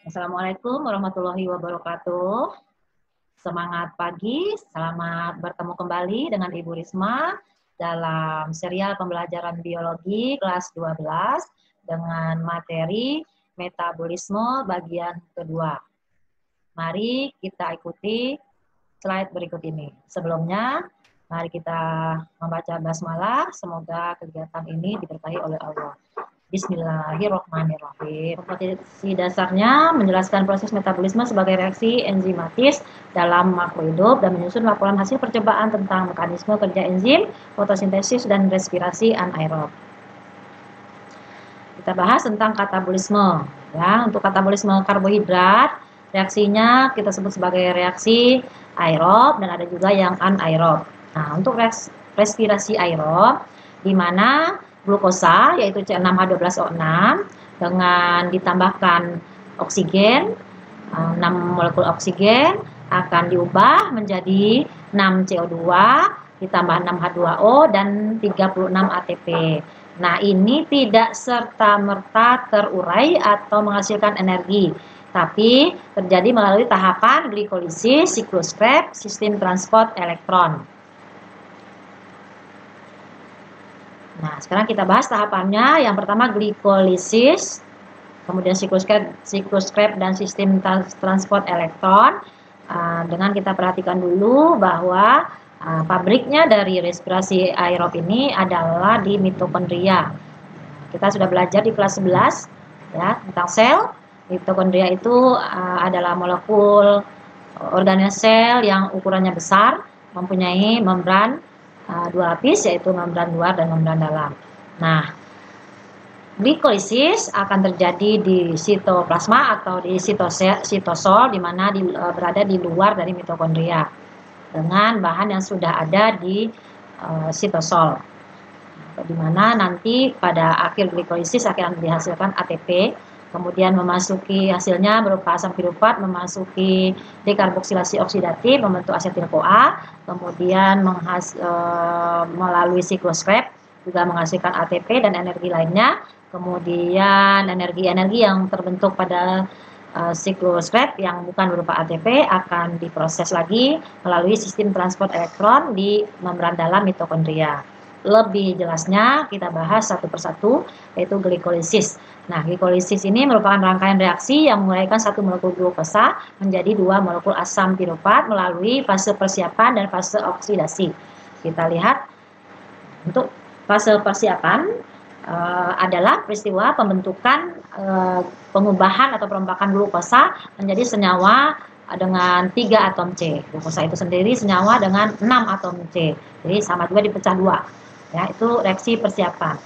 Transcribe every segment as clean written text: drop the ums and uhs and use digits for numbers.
Assalamualaikum warahmatullahi wabarakatuh. Semangat pagi, selamat bertemu kembali dengan Ibu Risma dalam serial pembelajaran biologi kelas 12 dengan materi metabolisme bagian kedua. Mari kita ikuti slide berikut ini. Sebelumnya, mari kita membaca basmalah, semoga kegiatan ini diberkahi oleh Allah. Bismillahirrahmanirrahim. Kompetensi dasarnya menjelaskan proses metabolisme sebagai reaksi enzimatis dalam makhluk hidup dan menyusun laporan hasil percobaan tentang mekanisme kerja enzim, fotosintesis, dan respirasi anaerob. Kita bahas tentang katabolisme. Ya, untuk katabolisme karbohidrat, reaksinya kita sebut sebagai reaksi aerob dan ada juga yang anaerob. Nah, untuk respirasi aerob, di mana glukosa yaitu C6H12O6 dengan ditambahkan oksigen 6 molekul oksigen akan diubah menjadi 6 CO2 ditambah 6 H2O dan 36 ATP. Nah, ini tidak serta-merta terurai atau menghasilkan energi, tapi terjadi melalui tahapan glikolisis, siklus Krebs, sistem transport elektron. Nah, sekarang kita bahas tahapannya. Yang pertama glikolisis, kemudian siklus Krebs dan sistem transport elektron. Dengan kita perhatikan dulu bahwa pabriknya dari respirasi aerob ini adalah di mitokondria. Kita sudah belajar di kelas 11 ya tentang sel. Mitokondria itu adalah molekul organel sel yang ukurannya besar, mempunyai membran dua lapis, yaitu membran luar dan membran dalam. Nah, glikolisis akan terjadi di sitoplasma atau di sitosol, di mana berada di luar dari mitokondria dengan bahan yang sudah ada di sitosol, di mana nanti pada akhir glikolisis akan dihasilkan ATP, kemudian memasuki hasilnya berupa asam piruvat, memasuki dekarboksilasi oksidatif, membentuk asetil-CoA, kemudian melalui siklus Krebs juga menghasilkan ATP dan energi lainnya. Kemudian energi-energi yang terbentuk pada siklus Krebs yang bukan berupa ATP akan diproses lagi melalui sistem transport elektron di membran dalam mitokondria. Lebih jelasnya kita bahas satu persatu, yaitu glikolisis. Nah, glikolisis ini merupakan rangkaian reaksi yang menguraikan satu molekul glukosa menjadi dua molekul asam piruvat melalui fase persiapan dan fase oksidasi. Kita lihat untuk fase persiapan adalah peristiwa pembentukan pengubahan atau perombakan glukosa menjadi senyawa dengan 3 atom C. Glukosa itu sendiri senyawa dengan 6 atom C. Jadi sama juga dipecah dua. Ya, itu reaksi persiapan.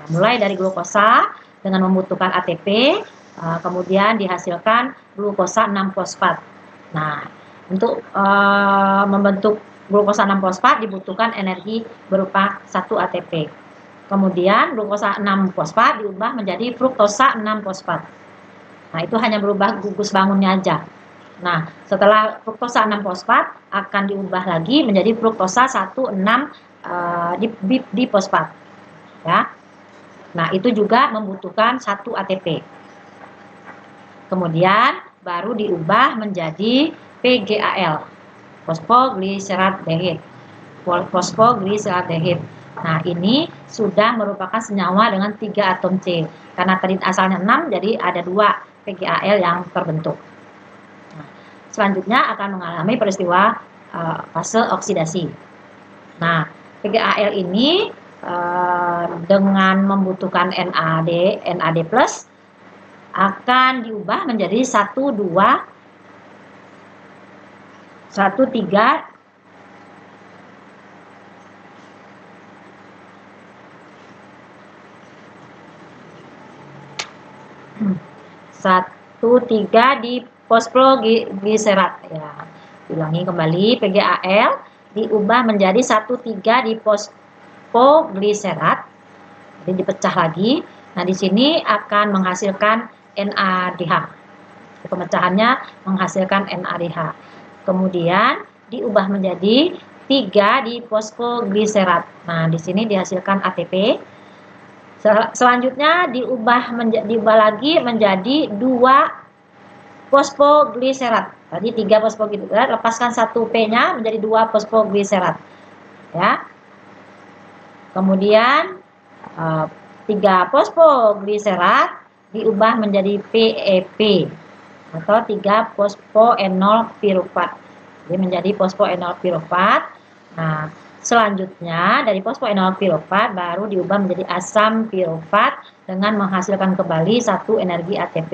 Mulai dari glukosa dengan membutuhkan ATP, kemudian dihasilkan glukosa 6-fosfat. Nah, untuk membentuk glukosa 6-fosfat dibutuhkan energi berupa 1 ATP. Kemudian glukosa 6-fosfat diubah menjadi fruktosa 6-fosfat. Nah, itu hanya berubah gugus bangunnya aja. Nah, setelah fruktosa 6-fosfat akan diubah lagi menjadi fruktosa 1,6 difosfat. Ya. Nah, itu juga membutuhkan 1 ATP. Kemudian baru diubah menjadi PGAL, fosfogliseraldehid. Nah, ini sudah merupakan senyawa dengan 3 atom C. Karena tadi asalnya 6, jadi ada 2 PGAL yang terbentuk. Nah, selanjutnya akan mengalami peristiwa fase oksidasi. Nah, PGAL ini dengan membutuhkan NAD plus akan diubah menjadi 1,3 di fosfogliserat ya. Ulangi kembali, PGAL diubah menjadi 1,3 di fosfogliserat. Jadi dipecah lagi. Nah, di sini akan menghasilkan NADH. Pemecahannya menghasilkan NADH. Kemudian diubah menjadi 3 di fosfogliserat. Nah, di sini dihasilkan ATP. Selanjutnya diubah lagi menjadi 2 fosfogliserat. Tadi 3 fosfogliserat, lepaskan 1 P-nya menjadi 2 fosfogliserat. Ya. Kemudian 3 fosfogliserat diubah menjadi PEP atau 3 fosfoenol pirufat. Jadi menjadi fosfoenol pirufat. Nah, selanjutnya dari fosfoenol pirufat baru diubah menjadi asam pirufat dengan menghasilkan kembali 1 energi ATP.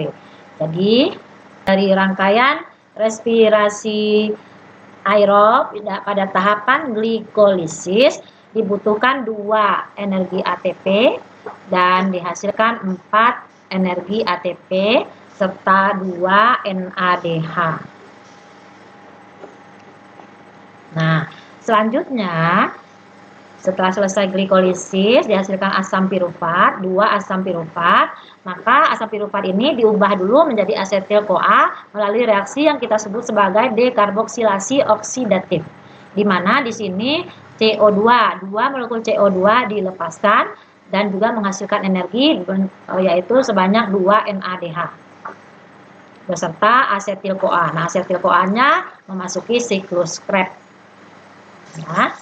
Jadi dari rangkaian respirasi aerob pada tahapan glikolisis dibutuhkan 2 energi ATP dan dihasilkan 4 energi ATP serta 2 NADH. Nah, selanjutnya setelah selesai glikolisis dihasilkan asam pirufat, 2 asam pirufat, maka asam pirufat ini diubah dulu menjadi asetil-CoA melalui reaksi yang kita sebut sebagai dekarboksilasi oksidatif. Di mana di sini CO2, 2 molekul CO2 dilepaskan dan juga menghasilkan energi yaitu sebanyak 2 NADH beserta asetil-CoA. Nah, asetil-CoA-nya memasuki siklus Krebs. Ya.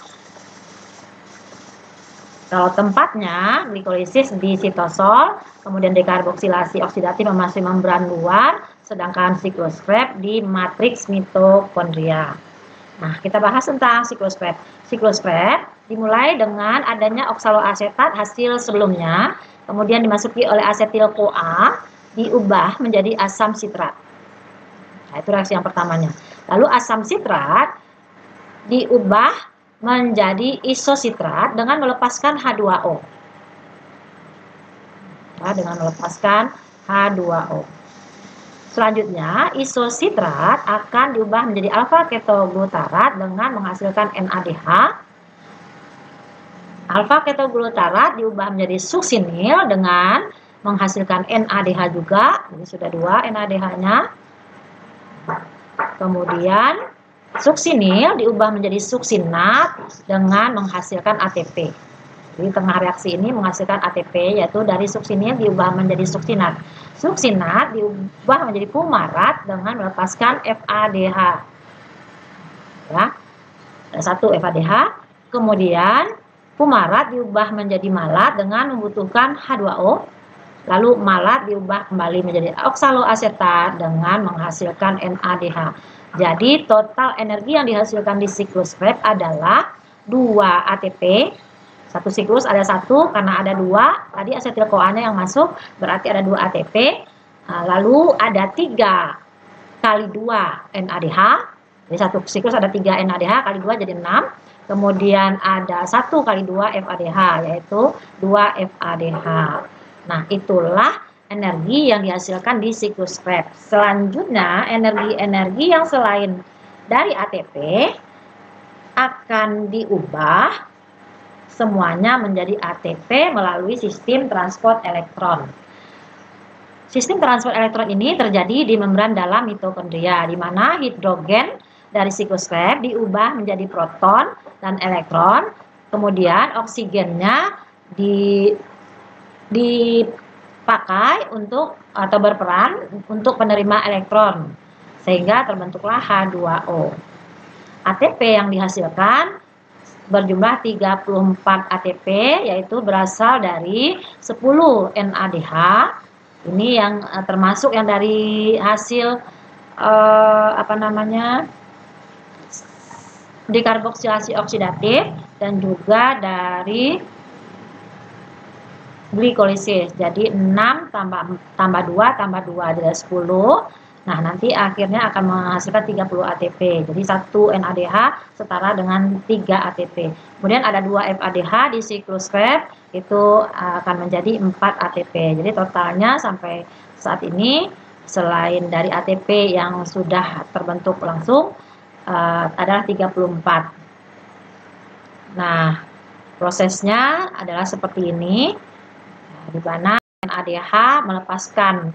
Kalau tempatnya glikolisis di sitosol, kemudian dekarboksilasi oksidatif memasuki membran luar, sedangkan siklus Krebs di matriks mitokondria. Nah, kita bahas tentang siklus Krebs. Siklus Krebs dimulai dengan adanya oksaloasetat hasil sebelumnya, kemudian dimasuki oleh asetil-CoA, diubah menjadi asam sitrat. Nah, itu reaksi yang pertamanya. Lalu asam sitrat diubah menjadi isositrat dengan melepaskan H2O. Ya, dengan melepaskan H2O. Selanjutnya, isositrat akan diubah menjadi alfa ketoglutarat dengan menghasilkan NADH. Alfa ketoglutarat diubah menjadi suksinil dengan menghasilkan NADH juga. Jadi sudah 2 NADH-nya. Kemudian suksinil diubah menjadi suksinat dengan menghasilkan ATP. Jadi tengah reaksi ini menghasilkan ATP, yaitu dari suksinil diubah menjadi suksinat. Suksinat diubah menjadi fumarat dengan melepaskan FADH. Ya, ada 1 FADH. Kemudian fumarat diubah menjadi malat dengan membutuhkan H2O. Lalu malat diubah kembali menjadi oksaloasetat dengan menghasilkan NADH. Jadi total energi yang dihasilkan di siklus Krebs adalah 2 ATP. Satu siklus ada 1 karena ada 2. Tadi asetil-CoA-nya yang masuk berarti ada 2 ATP. Nah, lalu ada 3 kali 2 NADH. Jadi satu siklus ada 3 NADH kali 2 jadi 6. Kemudian ada 1 kali 2 FADH yaitu 2 FADH. Nah, itulah energi yang dihasilkan di siklus Krebs. Selanjutnya, energi-energi yang selain dari ATP akan diubah semuanya menjadi ATP melalui sistem transport elektron. Sistem transport elektron ini terjadi di membran dalam mitokondria, di mana hidrogen dari siklus Krebs diubah menjadi proton dan elektron, kemudian oksigennya dipakai untuk atau berperan untuk penerima elektron sehingga terbentuklah H2O. ATP yang dihasilkan berjumlah 34 ATP yaitu berasal dari 10 NADH. Ini yang termasuk yang dari hasil dekarboksilasi oksidatif dan juga dari glikolisis. Jadi 6 tambah 2 tambah 2 jadi 10. Nah, nanti akhirnya akan menghasilkan 30 ATP. Jadi 1 NADH setara dengan 3 ATP. Kemudian ada 2 FADH di siklus Krebs itu akan menjadi 4 ATP. Jadi totalnya sampai saat ini selain dari ATP yang sudah terbentuk langsung adalah 34. Nah, prosesnya adalah seperti ini. Di mana NADH melepaskan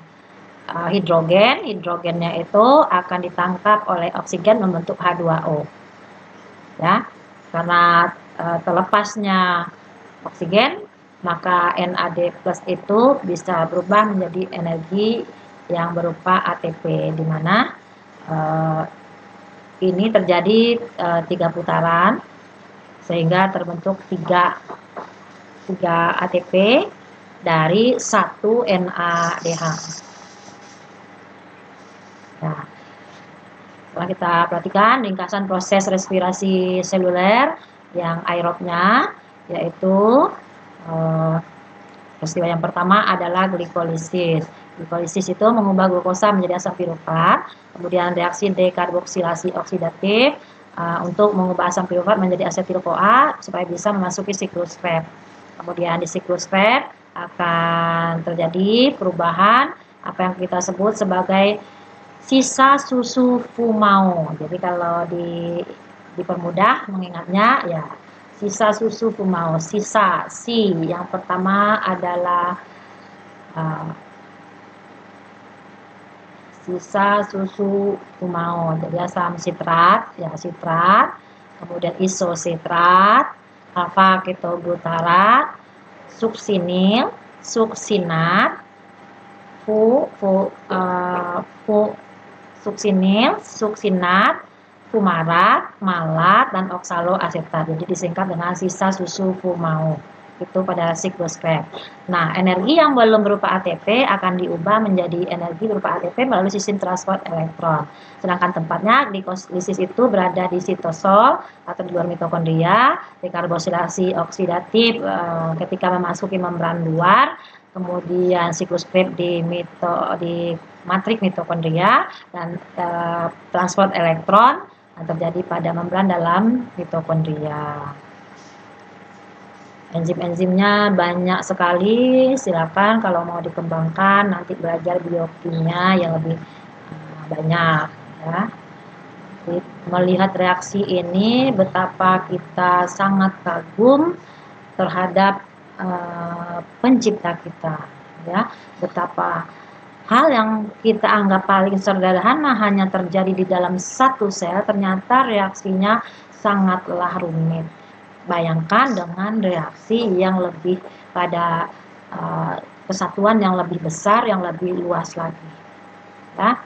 hidrogennya itu akan ditangkap oleh oksigen membentuk H2O. Ya, karena terlepasnya oksigen, maka NAD+ itu bisa berubah menjadi energi yang berupa ATP, di mana ini terjadi 3 putaran sehingga terbentuk 3 ATP dari 1 NADH. Nah, setelah kita perhatikan ringkasan proses respirasi seluler yang aerobnya, yaitu peristiwa yang pertama adalah glikolisis. Glikolisis itu mengubah glukosa menjadi asam piruvat, kemudian reaksi dekarboksilasi oksidatif untuk mengubah asam piruvat menjadi asetil-CoA supaya bisa memasuki siklus Krebs. Kemudian di siklus Krebs akan terjadi perubahan apa yang kita sebut sebagai sisa susu Fumau. Jadi kalau dipermudah mengingatnya ya, sisa susu Fumau. Sisa si yang pertama adalah sisa susu Fumau, jadi asam sitrat, ya sitrat, kemudian isositrat, alfa ketobutarat, suksinil, suksinat, suksinil, suksinat, fumarat, malat, dan oksaloasetat. Jadi disingkat dengan sisa susu Fumau. Itu pada siklus Krebs. Nah, energi yang belum berupa ATP akan diubah menjadi energi berupa ATP melalui sistem transport elektron. Sedangkan tempatnya glikolisis itu berada di sitosol atau di luar mitokondria, dekarboksilasi oksidatif ketika memasuki membran luar, kemudian siklus Krebs di matrik mitokondria, dan transport elektron terjadi pada membran dalam mitokondria. Enzim-enzimnya banyak sekali, silakan kalau mau dikembangkan nanti belajar biokimia yang lebih banyak ya. Jadi, melihat reaksi ini betapa kita sangat kagum terhadap pencipta kita ya, betapa hal yang kita anggap paling sederhana hanya terjadi di dalam satu sel ternyata reaksinya sangatlah rumit. Bayangkan dengan reaksi yang lebih pada kesatuan yang lebih besar, yang lebih luas lagi, ya,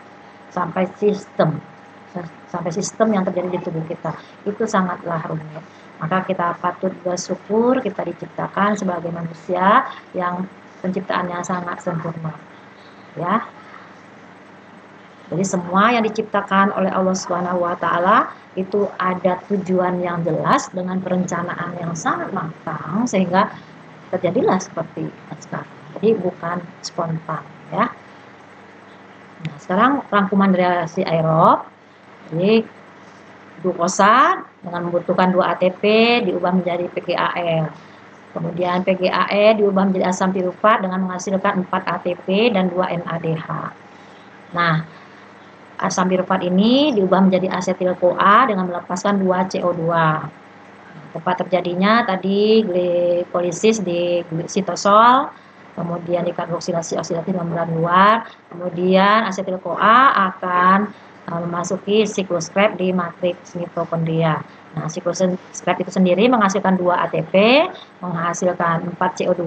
sampai sistem yang terjadi di tubuh kita itu sangatlah rumit. Maka kita patut bersyukur kita diciptakan sebagai manusia yang penciptaannya sangat sempurna, ya. Jadi semua yang diciptakan oleh Allah Subhanahu wa taala itu ada tujuan yang jelas dengan perencanaan yang sangat matang sehingga terjadilah seperti sekarang. Jadi bukan spontan ya. Nah, sekarang rangkuman reaksi aerob. Jadi glukosa dengan membutuhkan 2 ATP diubah menjadi PGAL. Kemudian PGAE diubah menjadi asam piruvat dengan menghasilkan 4 ATP dan 2 NADH. Nah, asam piruvat ini diubah menjadi asetil-CoA dengan melepaskan 2 CO2. Tempat terjadinya tadi glikolisis di sitosol, kemudian dekarboksilasi oksidatif membran luar, kemudian asetil-CoA akan memasuki siklus Krebs di matriks mitokondria. Nah, siklus Krebs itu sendiri menghasilkan 2 ATP, menghasilkan 4 CO2,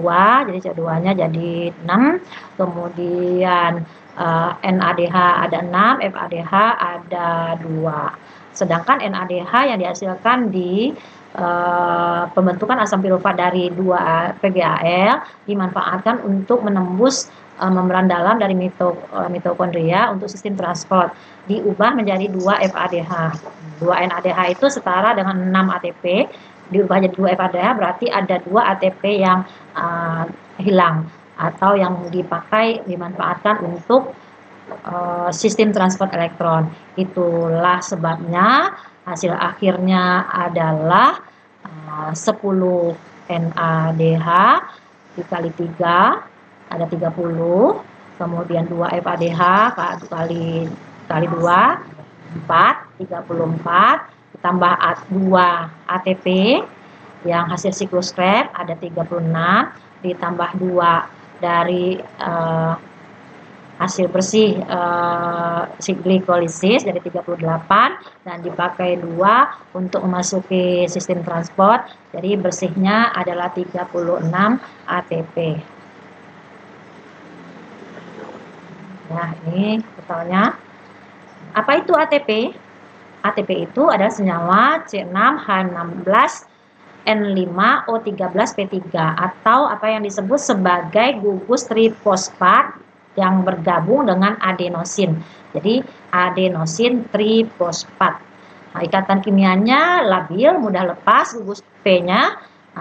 jadi CO2-nya jadi 6, kemudian NADH ada 6, FADH ada 2. Sedangkan NADH yang dihasilkan di pembentukan asam piruvat dari 2 PGAL dimanfaatkan untuk menembus membran dalam dari mitokondria untuk sistem transport, diubah menjadi 2 FADH. 2 NADH itu setara dengan 6 ATP, diubah jadi 2 FADH berarti ada 2 ATP yang hilang atau yang dimanfaatkan untuk sistem transport elektron. Itulah sebabnya hasil akhirnya adalah 10 NADH dikali 3 ada 30, kemudian 2 FADH kali 2 4, 34, ditambah 2 ATP yang hasil siklus Krebs ada 36, ditambah 2 dari hasil bersih glikolisis dari 38 dan dipakai 2 untuk memasuki sistem transport, jadi bersihnya adalah 36 ATP. Nah, ini totalnya. Apa itu ATP? ATP itu adalah senyawa C6H16N5O13P3 atau apa yang disebut sebagai gugus trifosfat yang bergabung dengan adenosin. Jadi adenosin trifosfat. Nah, ikatan kimianya labil, mudah lepas gugus P-nya,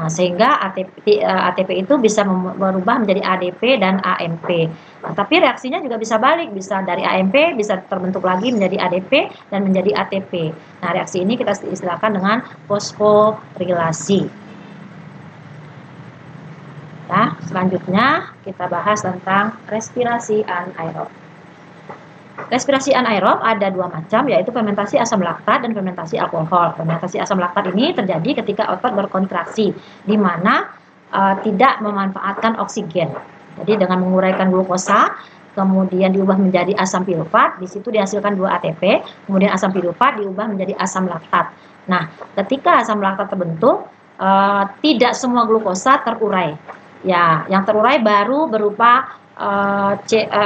sehingga ATP itu bisa berubah menjadi ADP dan AMP. Nah, tapi reaksinya juga bisa balik, bisa dari AMP bisa terbentuk lagi menjadi ADP dan menjadi ATP. Nah, reaksi ini kita istilahkan dengan fosforilasi. Nah, selanjutnya kita bahas tentang respirasi anaerob. Respirasi anaerob ada dua macam, yaitu fermentasi asam laktat dan fermentasi alkohol. Fermentasi asam laktat ini terjadi ketika otot berkontraksi, di mana tidak memanfaatkan oksigen. Jadi dengan menguraikan glukosa, kemudian diubah menjadi asam pirufat, di situ dihasilkan 2 ATP, kemudian asam pirufat diubah menjadi asam laktat. Nah, ketika asam laktat terbentuk, tidak semua glukosa terurai. Ya, yang terurai baru berupa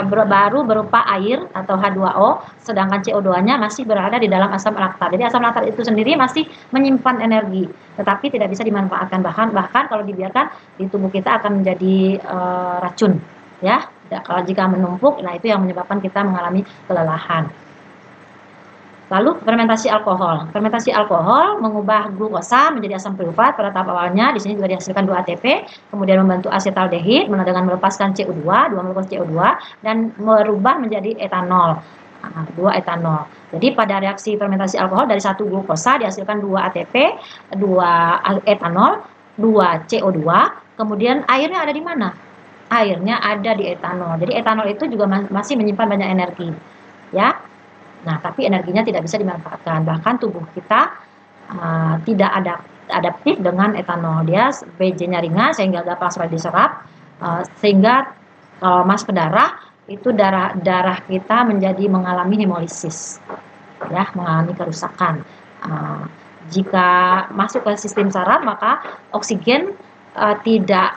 baru berupa air atau H2O, sedangkan CO2-nya masih berada di dalam asam laktat. Jadi asam laktat itu sendiri masih menyimpan energi, tetapi tidak bisa dimanfaatkan, bahkan kalau dibiarkan di tubuh kita akan menjadi racun, ya. Kalau jika menumpuk, nah itu yang menyebabkan kita mengalami kelelahan. Lalu fermentasi alkohol. Fermentasi alkohol mengubah glukosa menjadi asam pirufat pada tahap awalnya. Di sini juga dihasilkan 2 ATP, kemudian membentuk asetaldehid dengan melepaskan CO2, 2 molekul CO2 dan merubah menjadi etanol. 2 etanol. Jadi pada reaksi fermentasi alkohol dari 1 glukosa dihasilkan 2 ATP, 2 etanol, 2 CO2, kemudian airnya ada di mana? Airnya ada di etanol. Jadi etanol itu juga masih menyimpan banyak energi, ya. Nah, tapi energinya tidak bisa dimanfaatkan. Bahkan tubuh kita tidak adaptif dengan etanol. Dia BJ-nya ringan sehingga gampang sekali diserap, sehingga kalau masuk ke darah, itu darah kita menjadi mengalami hemolisis, ya, mengalami kerusakan. Jika masuk ke sistem saraf, maka oksigen tidak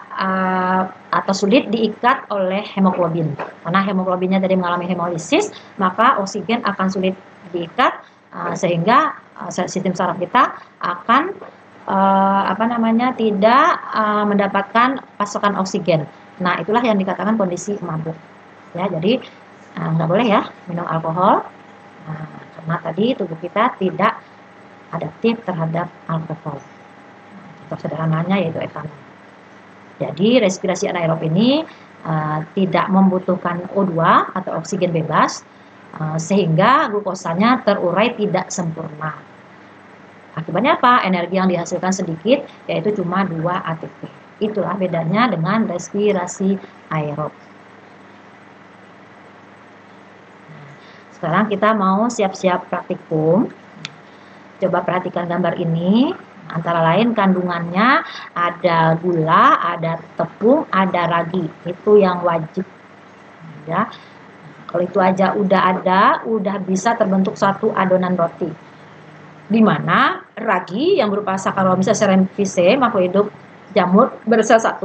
atau sulit diikat oleh hemoglobin. Karena hemoglobinnya tadi mengalami hemolisis, maka oksigen akan sulit diikat, sehingga sistem saraf kita akan tidak mendapatkan pasokan oksigen. Nah, itulah yang dikatakan kondisi mabuk. Ya, jadi nggak boleh ya minum alkohol, karena tadi tubuh kita tidak adaptif terhadap alkohol. Contoh sederhananya yaitu etanol. Jadi respirasi anaerob ini tidak membutuhkan O2 atau oksigen bebas, sehingga glukosanya terurai tidak sempurna. Akibatnya apa? Energi yang dihasilkan sedikit, yaitu cuma 2 ATP. Itulah bedanya dengan respirasi aerob. Sekarang kita mau siap-siap praktikum. Coba perhatikan gambar ini. Antara lain kandungannya ada gula, ada tepung, ada ragi. Itu yang wajib. Ya. Kalau itu aja udah bisa terbentuk satu adonan roti. Di mana ragi yang berupa Saccharomyces cerevisiae, makhluk hidup jamur bersel 1,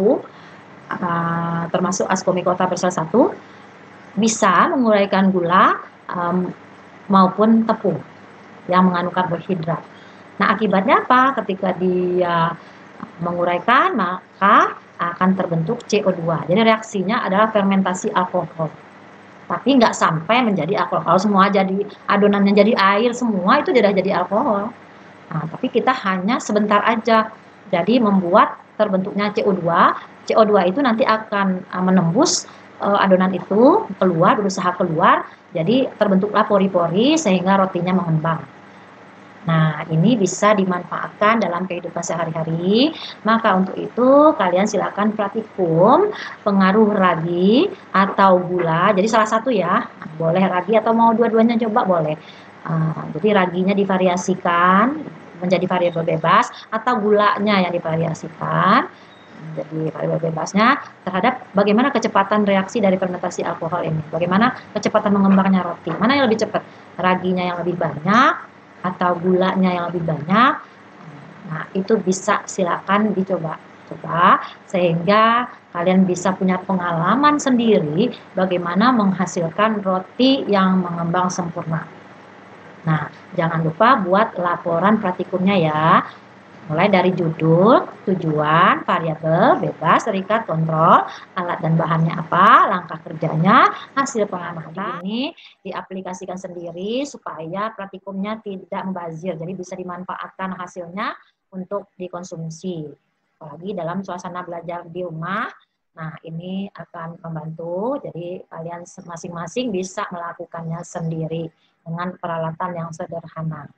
termasuk Ascomycota bersel 1, bisa menguraikan gula maupun tepung yang mengandung karbohidrat. Nah, akibatnya apa? Ketika dia menguraikan, maka akan terbentuk CO2. Jadi reaksinya adalah fermentasi alkohol. Tapi nggak sampai menjadi alkohol semua, jadi adonannya jadi air semua, itu tidak jadi alkohol. Nah, tapi kita hanya sebentar aja. Jadi membuat terbentuknya CO2. CO2 itu nanti akan menembus adonan itu, berusaha keluar. Jadi terbentuklah pori-pori sehingga rotinya mengembang. Nah, ini bisa dimanfaatkan dalam kehidupan sehari-hari. Maka untuk itu kalian silakan praktikum pengaruh ragi atau gula. Jadi salah satu ya, boleh ragi atau mau dua-duanya coba boleh. Jadi raginya divariasikan menjadi variabel bebas atau gulanya yang divariasikan jadi variabel bebasnya terhadap bagaimana kecepatan reaksi dari fermentasi alkohol ini. Bagaimana kecepatan mengembangnya roti. Mana yang lebih cepat? Raginya yang lebih banyak atau gulanya yang lebih banyak. Nah, itu bisa silakan dicoba. Coba sehingga kalian bisa punya pengalaman sendiri bagaimana menghasilkan roti yang mengembang sempurna. Nah, jangan lupa buat laporan praktikumnya ya. Mulai dari judul, tujuan, variabel, bebas, terikat, kontrol, alat dan bahannya apa, langkah kerjanya, hasil pengamatan. Ini diaplikasikan sendiri supaya praktikumnya tidak membazir, jadi bisa dimanfaatkan hasilnya untuk dikonsumsi. Apalagi dalam suasana belajar di rumah, nah ini akan membantu, jadi kalian masing-masing bisa melakukannya sendiri dengan peralatan yang sederhana.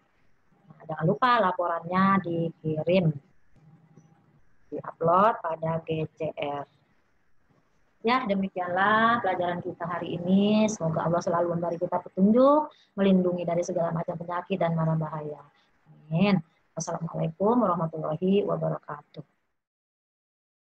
Jangan lupa laporannya dikirim, diupload pada GCR. Ya, demikianlah pelajaran kita hari ini. Semoga Allah selalu memberi kita petunjuk, melindungi dari segala macam penyakit dan mara bahaya. Amin. Wassalamualaikum warahmatullahi wabarakatuh.